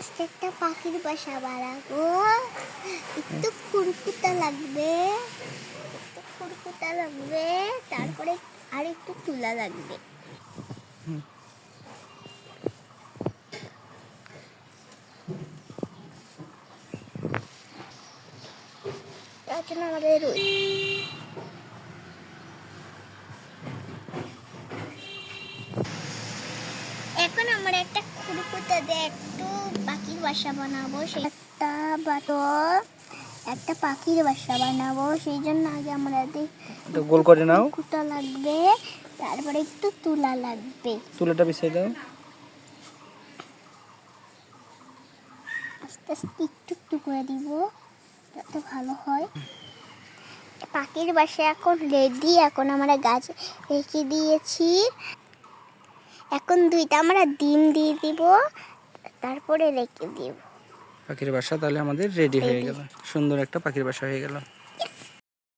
আস্তে একটা পাখির বাসা বানাবো। একটু খুরকুটা লাগবে, তারপরে আর একটু তুলা লাগবে। তার জন্য আমাদের এখন আমরা একটা খুরকুটা দিয়ে একটু পাখির বাসা বানাবো। একটা পাখির বাসা বানাবো, সেই জন্য আগে আমাদের গোল করে নাও। খুঁটা লাগবে, তারপরে একটু তুলা লাগবে। তুলাটা বিছিয়ে দাও। আস্তে আস্তে একটু একটু করে দিব যাতে ভালো হয়। পাখির বাসা এখন রেডি। এখন আমরা গাছ রেখে দিয়েছি। এখন দুইটা আমরা ডিম দিয়ে দিব, তারপরে রেখে দিব। পাখির বাসা তাহলে আমাদের রেডি হয়ে গেল। সুন্দর একটা পাখির বাসা হয়ে গেল।